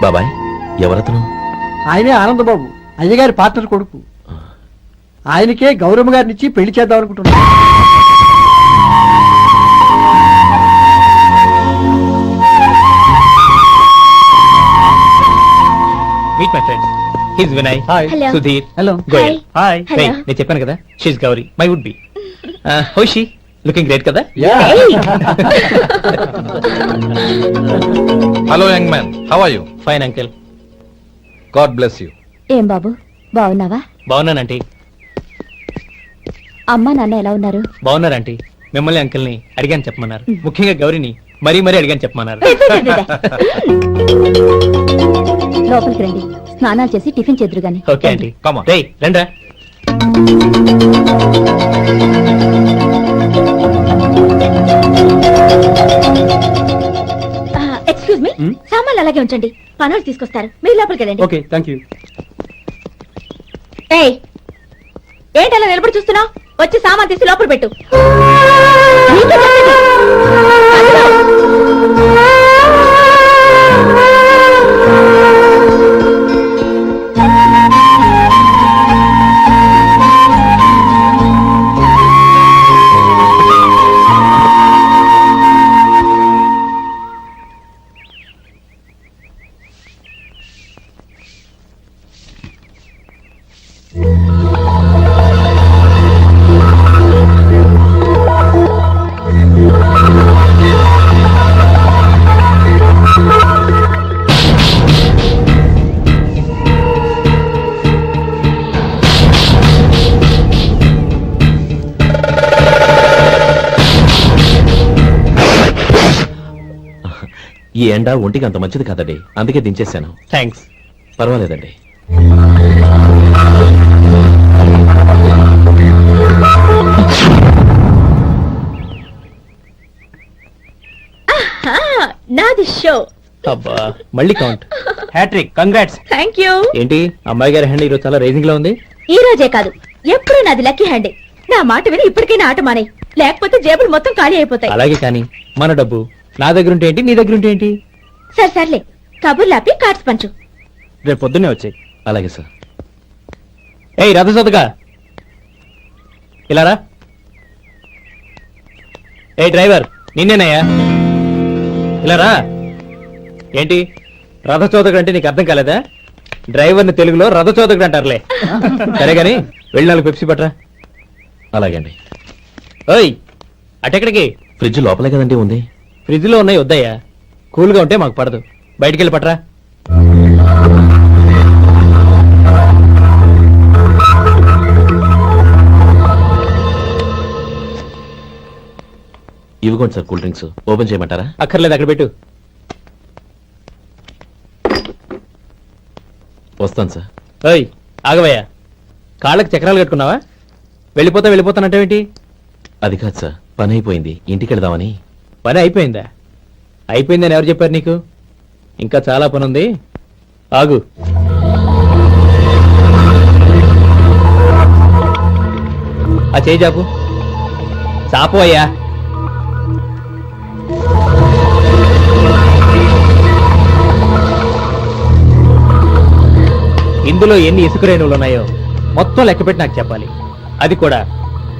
బాబాయ్ ఎవరతను? ఆయనే ఆనందబాబు, అయ్యగారి పార్ట్నర్ కొడుకు. ఆయనకే గౌరమ్మ గారినిచ్చి పెళ్లి చేద్దాం అనుకుంటున్నా. Meet my friends, his Vinay, Hello. Sudhir, hello. Goyal. Hi. Hello. నేను చెప్పాను కదా, she's Gauri, my would be. How she looking great కదా? Hello young man, how are you? Fine uncle. God bless you. ఏం బాబు బాగున్నావా? బాగున్నానంటీ. అమ్మా నాన్న ఎలా ఉన్నారు? బాగున్నారంటీ. మిమ్మల్ని అంకిల్ని అడిగాను చెప్పమన్నారు. ముఖ్యంగా గౌరీని మరీ మరీ అడిగాను చెప్పమన్నారు. లోపలికి రండి, స్నానాలు చేసి టిఫిన్ చేద్దరు గాని. Okay aunty. Come on. రేయ్ రండ్రా. ఎక్స్క్యూజ్ మీ, సామాన్లు అలాగే ఉంచండి, పనులు తీసుకొస్తారు, మీరు లోపలికి వెళ్ళండి. Okay, thank you. ఏయ్, ఏంటి అలా నిలబడి చూస్తున్నావు? వచ్చి సామాన్ తీసి లోపల పెట్టు. నీకే చెప్పేది. అందులో. ఈ ఎండ ఒంటికి అంత మంచిది కాదండి, అందుకే దించేశాను. థ్యాంక్స్. పర్వాలేదండి. నాది షో. అబ్బా మళ్ళీ count. Hat trick, congrats. Thank you. ఏంటి అమ్మాయి గారి హ్యాండ్ ఈరోజు చాలా రైజింగ్ లో ఉంది? ఈ రోజే కాదు, ఎప్పుడు నాది లక్కీ హ్యాండే. నా మాట విని ఇప్పటికైనా ఆట మానే, లేకపోతే జేబులు మొత్తం ఖాళీ అయిపోతాయి. అలాగే కానీ మన డబ్బు నా దగ్గర ఉంటే ఏంటి, నీ దగ్గర ఉంటే ఏంటి? సరే సర్లే, కబుర్లు ఆపి కార్డ్స్ పంచు. రేపు పొద్దున్నే వచ్చాయి. అలాగే సార్. ఏయ్ రథసోదగా ఇలారా. ఏ డ్రైవర్, నిన్నేనయ్యా, ఇలారా. ఏంటి రథచోదకుడు అంటే నీకు అర్థం కాలేదా? డ్రైవర్ని తెలుగులో రథచోదకుడు అంటారులే. సరే గాని వెళ్ళి 4 పెప్సీ పట్రా. అలాగే అండి. ఓయ్ అటెక్కడికి? ఫ్రిడ్జ్ లోపలే కదండి ఉంది. ఫ్రిడ్జ్ లో ఉన్నాయి వద్దయ్యా, కూల్గా ఉంటే మాకు పడదు. బయటికి వెళ్ళి పట్రా. ఇవ్వకోండి సార్, కూల్ డ్రింక్స్ ఓపెన్ చేయమంటారా? అక్కర్లేదు, అక్కడ పెట్టు. వస్తాను సార్. ఓయ్ ఆగవయ్యా, కాళ్ళకి చక్రాలు కట్టుకున్నావా? వెళ్ళిపోతానంటావేంటి? అది కాదు సార్, పని అయిపోయింది, ఇంటికి వెళదామని. పని అయిపోయిందా? అయిపోయిందని ఎవరు చెప్పారు నీకు? ఇంకా చాలా పని ఉంది, ఆగు. ఆ చేయి చాపు. చాపు అయ్యా. ఇందులో ఎన్ని ఇసుక రేణువులు ఉన్నాయో మొత్తం లెక్కపెట్టి నాకు చెప్పాలి, అది కూడా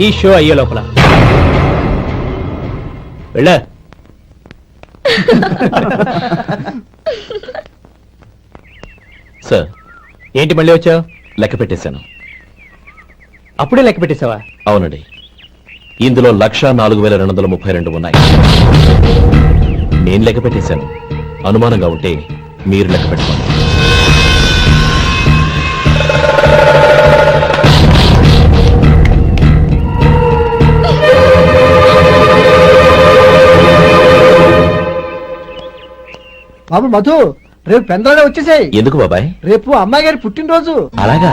ఈ షో అయ్యే లోపల. వెళ్ళ. సార్ ఏంటి మళ్ళీ వచ్చావు? లెక్క పెట్టేశాను. అప్పుడే లెక్క పెట్టేశావా? అవునండి, ఇందులో 1,04,232 ఉన్నాయి. నేను లెక్క పెట్టేశాను, అనుమానంగా ఉంటే మీరు లెక్క పెట్టుకోండి. బాబు మధు, రేపు పెందరాడే వచ్చేసాయి. ఎందుకు బాబాయ్? రేపు అమ్మాయి గారి పుట్టినరోజు. అలాగా?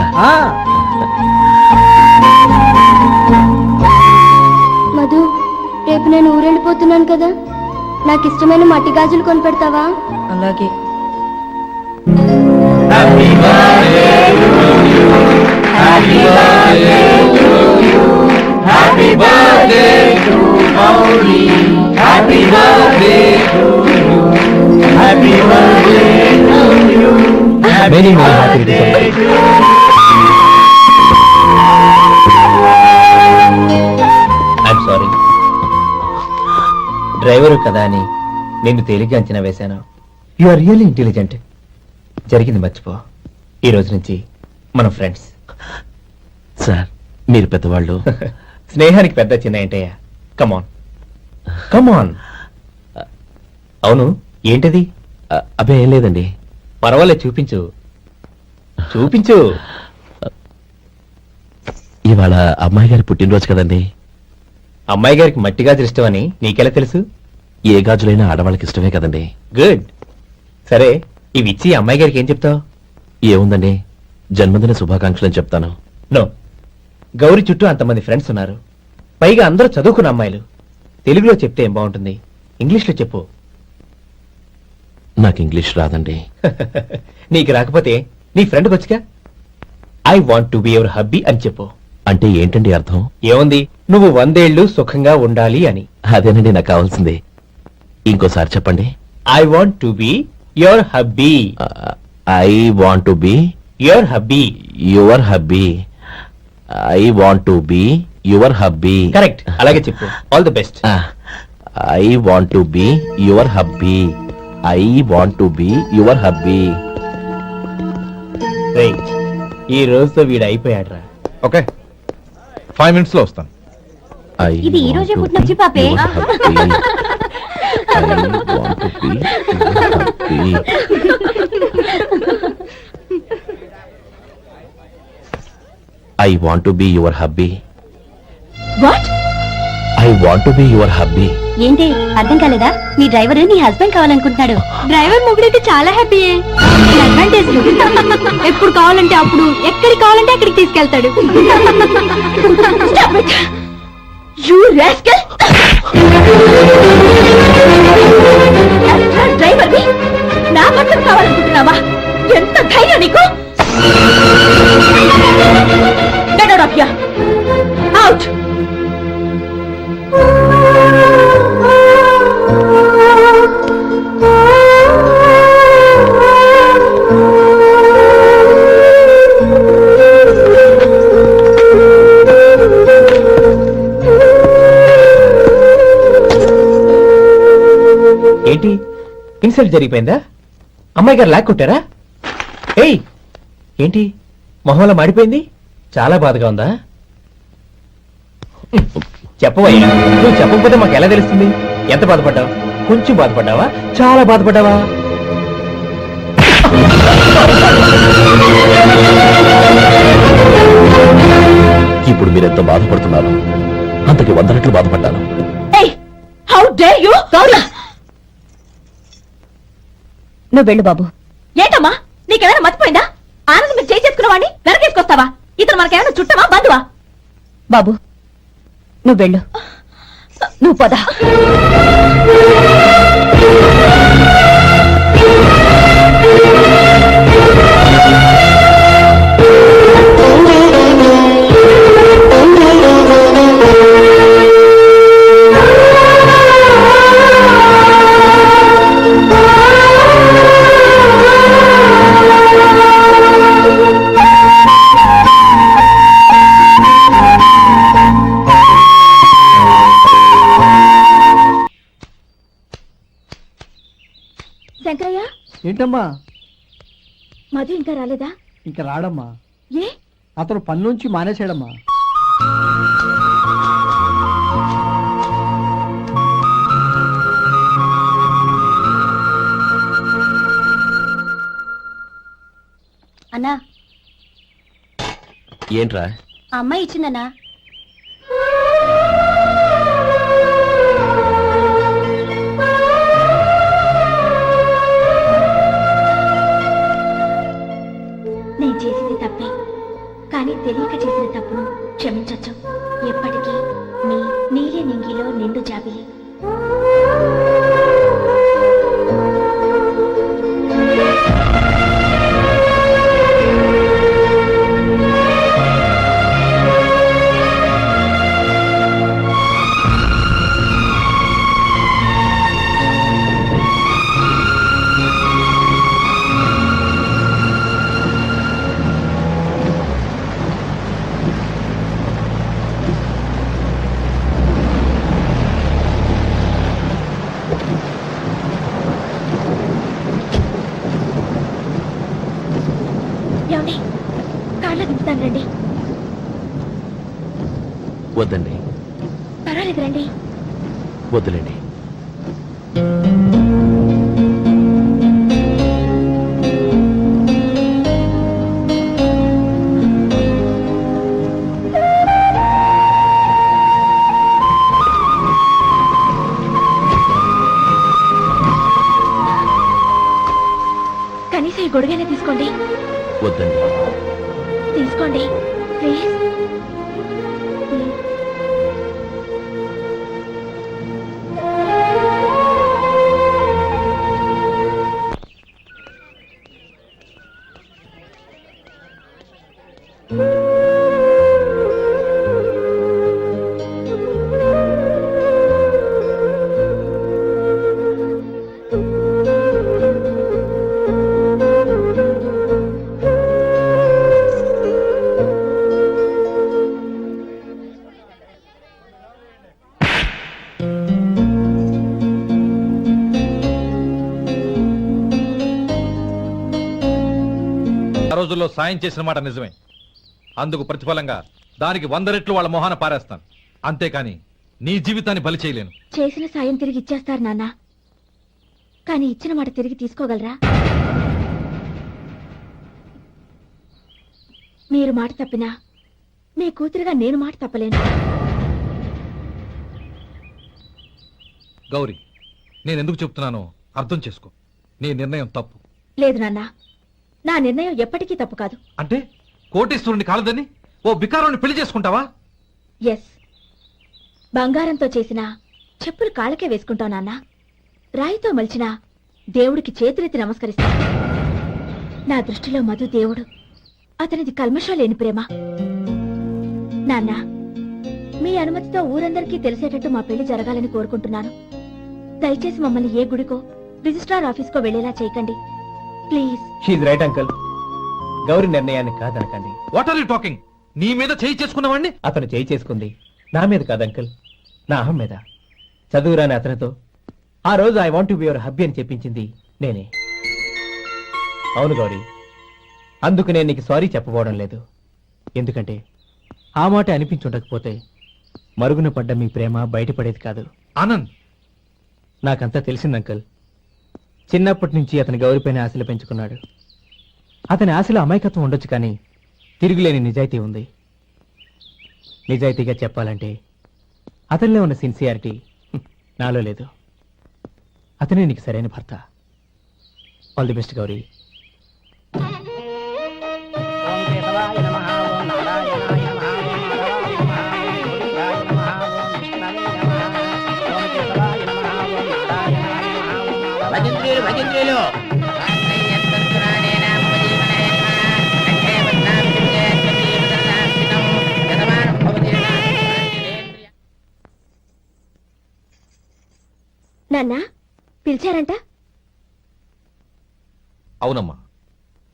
మధు, రేపు నేను ఊరెళ్ళిపోతున్నాను కదా, నాకు ఇష్టమైన మట్టి గాజులు కొనిపెడతావా? అలాగే. Happy birthday to you. Many many happy returns. I'm sorry, driver కదా అని నిన్ను తేలిగ్గా అంచనా వేశాను. You are really intelligent. జరిగింది మర్చిపో. ఈ రోజు నుంచి మనం ఫ్రెండ్స్. సార్ మీరు పెద్దవాళ్ళు. స్నేహానికి పెద్ద చిన్న ఏంటయ్యా? కమాన్ కమాన్. అవును, ఏంటది? అబ్బే ఏం లేదండి. పర్వాలేదు, చూపించు చూపించు. ఇవాళ అమ్మాయి గారి పుట్టినరోజు కదండి. అమ్మాయి గారికి మట్టి గాజులు ఇష్టమని నీకెలా తెలుసు? ఏ గాజులైనా ఆడవాళ్ళకి ఇష్టమే కదండి. గుడ్. సరే, ఇవి ఇచ్చి అమ్మాయి గారికి ఏం చెప్తావు? ఏముందండి, జన్మదిన శుభాకాంక్షలు అని చెప్తాను. నో, గౌరీ చుట్టూ అంతమంది ఫ్రెండ్స్ ఉన్నారు. పైగా అందరూ చదువుకున్న అమ్మాయిలు. తెలుగులో చెప్తే ఏం బాగుంటుంది? ఇంగ్లీష్లో చెప్పు. నాకు ఇంగ్లీష్ రాదండి. నీకు రాకపోతే నీ ఫ్రెండ్కి వచ్చిగా I want to be your hubby అని చెప్పు. అంటే ఏంటండి అర్థం? ఏముంది, నువ్వు 100 ఏళ్ళు సుఖంగా ఉండాలి అని. అదేనండి నాకు కావాల్సింది. ఇంకోసారి చెప్పండి. I want to be your hubby. I want to be your hubby. Your hubby. I want to be your hubby. Correct, అలాగే చెప్పు. All the best. I want to be your hubby. I want to be your hubby. ఈ రోజుతో వీడు అయిపోయాడ్రా. Okay, 5 minutes లో వస్తాను. ఇది ఈ రోజే పుట్టినొచ్చి పాపే. I want to be your hubby. What? I want to be your hubby. ఏంటి అర్థం కాలేదా? నీ డ్రైవర్ నీ హస్బెండ్ కావాలనుకుంటున్నాడు. డ్రైవర్ మొగుడైతే చాలా హ్యాపీయే. అడ్వాంటేజ్ ఎప్పుడు కావాలంటే అప్పుడు, ఎక్కడికి కావాలంటే అక్కడికి తీసుకెళ్తాడు. డ్రైవర్ నా భర్తను కావాలనుకుంటున్నావా? ఎంత ధైర్యం నీకు! Get out of here! Out! ఏంటి, ఇన్సల్ట్ జరిగిపోయిందా? అమ్మాయి గారు లాక్కొట్టారా? ఏయ్, ఏంటి మొహంలో మాడిపోయింది? చాలా బాధగా ఉందా? చెప్పవయ్యా, నువ్వు చెప్పకపోతే మాకు ఎలా తెలుస్తుంది? ఎంత బాధపడ్డావు? కొంచెం బాధపడ్డావా? చాలా బాధపడ్డావా? ఇప్పుడు మీరెంత బాధపడుతున్నారు, అంతకి 100 రెట్లు బాధపడ్డాను. How dare you! గౌరీ, నువ్వు వెళ్ళు బాబు. ఏంటమ్మా, నీకేమైనా మర్చిపోయిందా? ఆనందం మీరు చేసుకున్న వాడిని వెనకేసుకొస్తావా? ఇతను మనకేమైనా చుట్టమా, బంధువా? బాబు నువ్వు వెళ్ళు, నువ్వు పద. శంకరయ్య, ఏంటమ్మా? మధు ఇంకా రాలేదా? ఇంకా రాడమ్మా. ఏ? అతను పనిలోంచి మానేశాడమ్మా. అన్నా, ఏంట్రా? ఆ అమ్మాయి ఇచ్చిందన్నా. నేను చేసింది తప్పే, కానీ తెలియక చేసిన తప్పును క్షమించొచ్చు. ఎప్పటికీ మీ నీలి నింగిలో నిండు జాబిలి. ఏమండి కార్లో దింపుతాను రండి. వద్దండి, పర్వాలేదు రండి. వద్దులేండి. కనీసం ఈ గొడుగైనా తీసుకోండి. వద్దండి. తీసుకోండి ప్లీజ్. ఆ రోజుల్లో సాయం చేసిన మాట నిజమే. అందుకు ప్రతిఫలంగా దానికి 100 రెట్లు వాళ్ళ మొహాన పారేస్తాను. అంతేకాని నీ జీవితాన్ని బలి చేయలేను. చేసిన సాయం తిరిగి ఇచ్చేస్తారు నాన్న, కానీ ఇచ్చిన మాట తిరిగి తీసుకోగలరా? మీరు మాట తప్పినా మీ కూతురుగా నేను మాట తప్పలేను. గౌరీ, నేనెందుకు చెప్తున్నానో అర్థం చేసుకో. నీ నిర్ణయం తప్పు. లేదు నాన్న, నా నిర్ణయం ఎప్పటికీ తప్పు కాదు. అంటే కోటీశ్వరుని కాలదని ఓ బికారాన్ని పెళ్లి చేసుకుంటావా? ఎస్, బంగారంతో చేసిన చెప్పులు కాళ్ళకే వేసుకుంటావు నాన్న. రాయితో మలిచిన దేవుడికి చేతులెత్తి నమస్కరిస్తా. నా దృష్టిలో మధు దేవుడు, అతనిది కల్మషం లేని ప్రేమ. నాన్న, మీ అనుమతితో ఊరందరికీ తెలిసేటట్టు మా పెళ్లి జరగాలని కోరుకుంటున్నాను. దయచేసి మమ్మల్ని ఏ గుడికో రిజిస్ట్రార్ ఆఫీస్కో వెళ్లేలా చేయకండి please. She's right uncle. Gauri నిర్ణయాన్ని కాదనకండి. What are you talking? నీ మీద చేయి చేసుకున్నవాడిని అతను చేయి చేసుకుంది నా మీద కాదు అంకుల్, నా అహం మీద. చదువురాని అతనితో ఆ రోజు I want to be your hubby అని చెప్పించింది నేనే. అవును గౌరీ, అందుకు నేను నీకు సారీ చెప్పబోవడం లేదు. ఎందుకంటే ఆ మాట అనిపించుండకపోతే మరుగున పడ్డ మీ ప్రేమ బయటపడేది కాదు. ఆనంద్, నాకంతా తెలిసింది అంకుల్. చిన్నప్పటి నుంచి అతని గౌరీపైన ఆశలు పెంచుకున్నాడు. అతని ఆశలో అమాయకత్వం ఉండొచ్చు, కానీ తిరుగులేని నిజాయితీ ఉంది. నిజాయితీగా చెప్పాలంటే అతనిలో ఉన్న సిన్సియారిటీ నాలో లేదు. అతనే నీకు సరైన భర్త. All the best Gauri. నాన్న, పిలిచారంట? అవునమ్మా,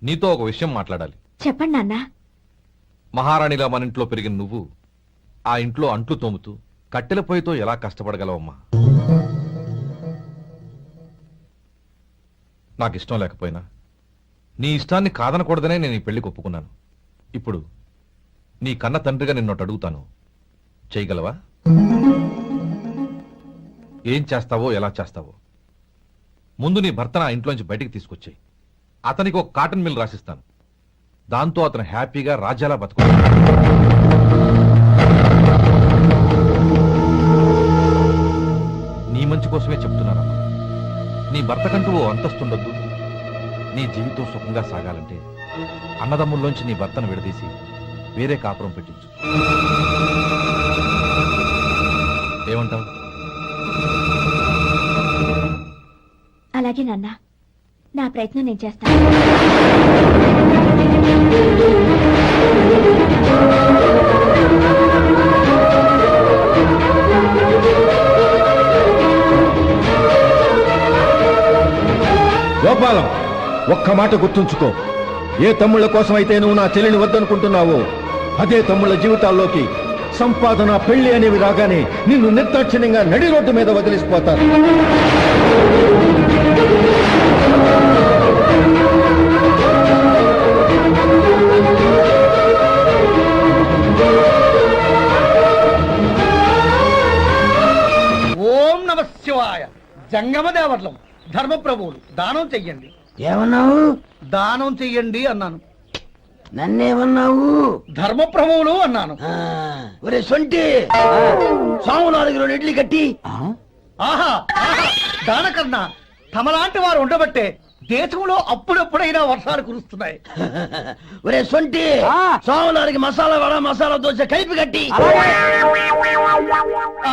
నీతో ఒక విషయం మాట్లాడాలి. చెప్పండి నాన్న. మహారాణిగా మన ఇంట్లో పెరిగిన నువ్వు ఆ ఇంట్లో అంట్లు తోముతూ కట్టెల పొయ్యితో ఎలా కష్టపడగలవమ్మా? నాకు ఇష్టం లేకపోయినా నీ ఇష్టాన్ని కాదనకూడదనే నేను ఈ పెళ్లికి ఒప్పుకున్నాను. ఇప్పుడు నీ కన్న తండ్రిగా నిన్నొట్టు అడుగుతాను, చేయగలవా? ఏం చేస్తావో, ఎలా చేస్తావో ముందు నీ భర్తను ఆ ఇంట్లోంచి బయటికి తీసుకొచ్చాయి. అతనికి ఒక కాటన్ మిల్ రాసిస్తాను. దాంతో అతను హ్యాపీగా రాజ్యాలా బతుకుతాడు. నీ మంచి కోసమే చెప్తున్నానమ్మా. నీ భర్తకంటూ ఓ అంతస్తుండొద్దు. నీ జీవితం సుఖంగా సాగాలంటే అన్నదమ్ముల్లోంచి నీ భర్తను విడదీసి వేరే కాపురం పెట్టించు. ఏమంటావు? అలాగే నాన్న, నా ప్రయత్నం నేను చేస్తాను. గోపాలం, ఒక్క మాట గుర్తుంచుకో. ఏ తమ్ముళ్ళ కోసం అయితే నువ్వు నా చెల్లిని వద్దనుకుంటున్నావో అదే తమ్ముళ్ళ జీవితాల్లోకి సంపాదన, పెళ్లి అనేవి రాగానే నిన్ను నిర్దాక్షిణ్యంగా నడి రోడ్డు మీద వదిలిసిపోతారు. జంగమ దేవతలం ధర్మప్రభువులు దానం చెయ్యండి. ఏమన్నావు? దానం చెయ్యండి అన్నాను. నన్నేమన్నావు? ధర్మప్రభువులు అన్నాను. ఒరే సొంటి, సాము 4 ఇడ్లీ కట్టి. ఆహా ఆహా, దానకన్నా తమలాంటి వారు ఉండబట్టే దేశంలో అప్పుడప్పుడైనా వర్షాలు కురుస్తున్నాయి. ఒరే సొంటి, సాము 4 మసాలా వడ మసాలా దోశ కలిపి కట్టి.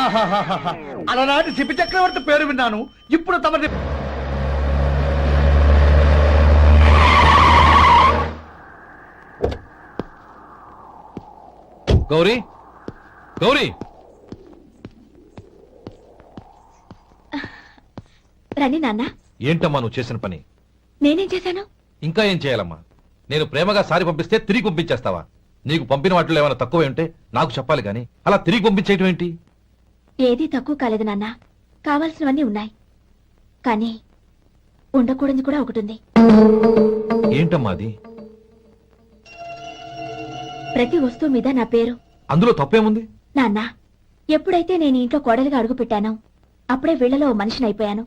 ఆహాహాహా, అలనాటి శిపి చక్రవర్తి పేరు విన్నాను. ఇప్పుడు తమది గౌరీ గౌరీ రండి నాన్న. ఏంటమ్మా నువ్వు చేసిన పని? నేనేం చేశాను? ఇంకా ఏం చేయాలమ్మా? నేను ప్రేమగా సారి పంపిస్తే తిరిగి పంపించేస్తావా? నీకు పంపిన వాటిలో ఏమైనా తక్కువ ఉంటే నాకు చెప్పాలి కానీ అలా తిరిగి పంపించేయటం ఏంటి? ఏదీ తక్కువ కాలేదు నాన్న. కావాల్సినవన్నీ ఉన్నాయి, కానీ ఉండకూడదు కూడా ఒకటి ఉంది. ఏంటమ్మా అది? ప్రతి వస్తువు మీద నా పేరు. అందులో తప్పేముంది? నాన్న, ఎప్పుడైతే నేను ఇంట్లో కోడలిగా అడుగు పెట్టానో అప్పుడే వీళ్లలో మనిషిని అయిపోయాను.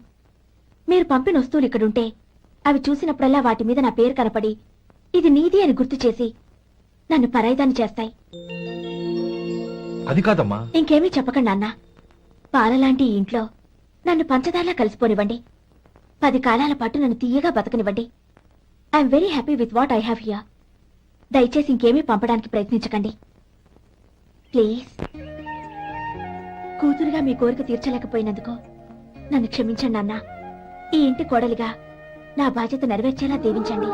మీరు పంపిన వస్తువులు ఇక్కడుంటే అవి చూసినప్పుడల్లా వాటి మీద నా పేరు కనపడి ఇది నీది అని గుర్తు చేసి నన్ను పరాయిదాన్ని చేస్తాయి. అది కాదమ్మా. ఇంకేమీ చెప్పకండి నాన్న. పాలలాంటి ఈ ఇంట్లో నన్ను పంచదారలా కలిసిపోనివ్వండి. 10 కాలాల పాటు నన్ను తీయగా బతకనివ్వండి. I'm very happy with what I have here. దయచేసి ఇంకేమీ పంపడానికి ప్రయత్నించకండి ప్లీజ్. కూతురుగా మీ కోరిక తీర్చలేకపోయినందుకు నన్ను క్షమించండి నాన్న. ఈ ఇంటి కోడలిగా నా బాధ్యత నెరవేర్చేలా దీవించండి.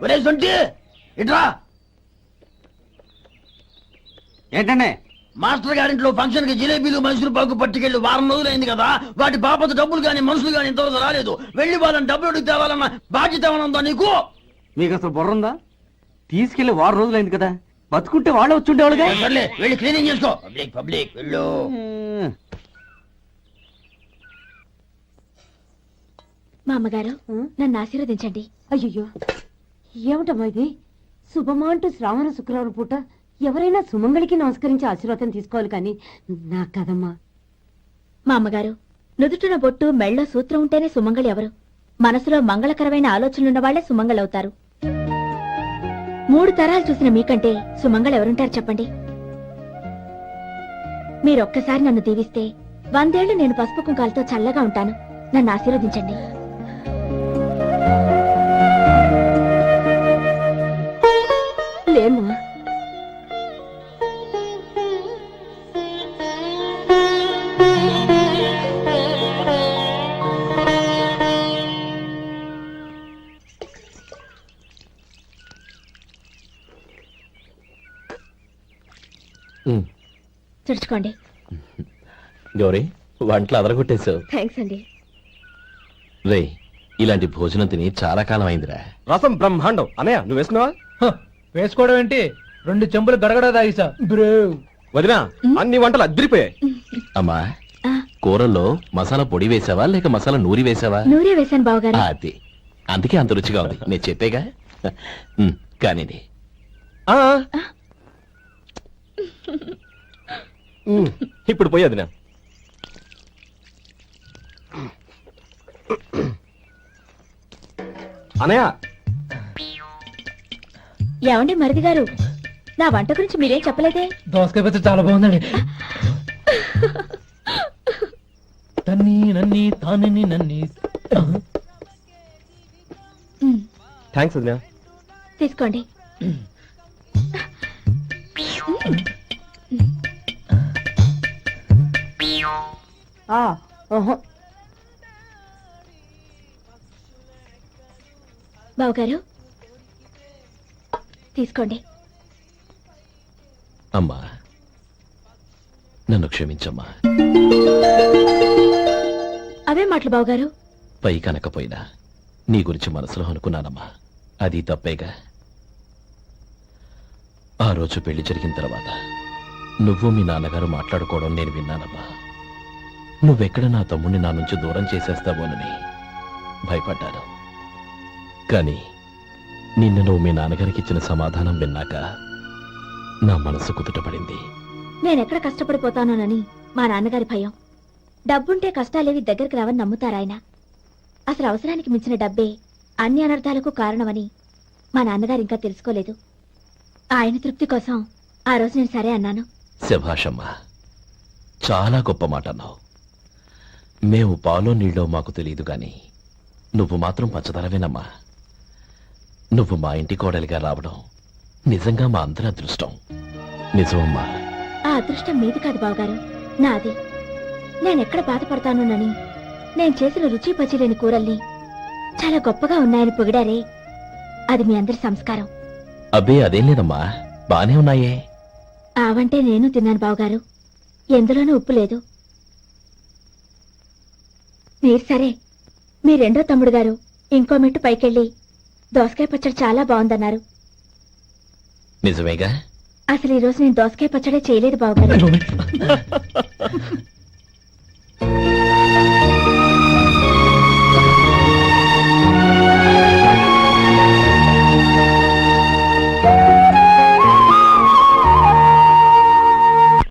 ఒరే సొంటి, ఇట్రా. ఏంటండి? మాస్టర్ గారింట్లో ఫంక్షన్ కి జిలేబీలు మైసూరు పాకు పట్టుకెళ్ళి వారం రోజులైంది కదా. వాటి బాపత డబ్బులు గాని మనుషులు గాని ఇంతవరకు రాలేదు. వెళ్ళి వాళ్ళని డబ్బులు అడిగి తేవాలన్న బాధ్యత ఏమైనా ఉందా నీకు? మీకు అసలు బుర్ర ఉందా? తీసుకెళ్లి 6 రోజులైంది కదా, బతుకుంటే వాళ్ళే వచ్చుండేవాళ్ళుగా. సర్లే, వెళ్ళి క్లీనింగ్ చేసుకో. పబ్లిక్ పబ్లిక్ వెళ్ళు. మా అమ్మగారు నన్ను ఆశీర్వదించండి. అయ్యో, ఏమిటమ్మా ఇది? శుభమా అంటూ శ్రావణ శుక్రవారం పూట ఎవరైనా సుమంగళికి నమస్కరించి ఆశీర్వాదం తీసుకోవాలి కానీ నా కదమ్మా. మా అమ్మగారు, నుదుటిన బొట్టు మెళ్ళో సూత్రం ఉంటేనే సుమంగళి ఎవరు? మనసులో మంగళకరమైన ఆలోచనలున్న వాళ్లే సుమంగళవుతారు. 3 తరాలు చూసిన మీకంటే సుమంగళ ఎవరుంటారు చెప్పండి? మీరొక్కసారి నన్ను దీవిస్తే 100 ఏళ్లు నేను పసుపు కుంకాలతో చల్లగా ఉంటాను. నన్ను ఆశీర్వదించండి. లేమ్మా, తుడుచుకోండి. గౌరీ, వంటలు అదరగొట్టేశావు. థ్యాంక్స్ అండి. రే, ఇలాంటి భోజనం తిని చాలా కాలం అయిందిరా. రసం బ్రహ్మాండం. అనయ్య నువ్వు వేసుకున్నావా? వేసుకోవడం ఏంటి? 2 చెంబులు గడగడ తాగిసా. వదినా, అన్ని వంటలు అద్దరిపోయాయి. అమ్మా, ఆ, కూరల్లో మసాలా పొడి వేసావా లేక మసాలా నూరి వేసావా? నూరే వేశాను బావగారు. అది అందుకే అంత రుచిగా ఉంది. నేను చెప్పేగా. కానివ్వండి. ఇప్పుడు పోయి వదినా. అనయ్య, ఏమండి మరిది గారు, నా వంట గురించి మీరేం చెప్పలేదే? దోసకాయ పచ్చడి చాలా బాగుందండి. తన్ని నన్ని తానని నన్ని. థ్యాంక్స్ వదినా. తీసుకోండి. బావగారు తీసుకోండి. అమ్మా, నన్ను క్షమించమ్మా. అవే మాటలు బావగారు. పై కనకపోయినా నీ గురించి మనసులో అనుకున్నానమ్మా. అది తప్పేగా. ఆ రోజు పెళ్లి జరిగిన తర్వాత నువ్వు మీ నాన్నగారు మాట్లాడుకోవడం నేను విన్నానమ్మా. నువ్వెక్కడ నా తమ్ముడిని నా నుంచి దూరం చేసేస్తావోనని భయపడ్డాను. కానీ నిన్న నువ్వు మీ నాన్నగారికి ఇచ్చిన సమాధానం విన్నాక నా మనసు కుదుటపడింది. నేనెక్కడ కష్టపడిపోతానోనని మా నాన్నగారి భయం. డబ్బుంటే కష్టాలేవి దగ్గరికి రావని నమ్ముతారాయన. అసలు అవసరానికి మించిన డబ్బే అన్ని అనర్థాలకు కారణమని మా నాన్నగారు ఇంకా తెలుసుకోలేదు. ఆయన తృప్తి కోసం ఆ రోజు నేను సరే అన్నాను. శభాషమ్మా, చాలా గొప్ప మాట అన్నావు. మేము పాలో నీళ్ళో మాకు తెలియదు గాని నువ్వు మాత్రం పంచదారవేనమ్మా. నువ్వు మా ఇంటి కోడలిగా రావడం నిజంగా మా అందరి అదృష్టం. నిజమమ్మా. ఆ అదృష్టం మీది కాదు బావగారు, నాది. నేనెక్కడ బాధపడతానోనని నేను చేసిన రుచి పచిలేని కూరల్ని చాలా గొప్పగా ఉన్నాయని పొగిడారే, అది మీ అందరి సంస్కారం. అబ్బే అదేం లేదమ్మా, బానే ఉన్నాయే. ఆవంటే నేను తిన్నాను బావగారు, ఎందులోనూ ఉప్పు లేదు. మీరు సరే, మీ రెండో తమ్ముడు గారు ఇంకో మెట్టు పైకెళ్ళి దోసకాయ పచ్చడి చాలా బాగుందన్నారు. నిజమేగా? అసలు ఈ రోజు నేను దోసకాయ పచ్చడే చేయలేదు బావగారు.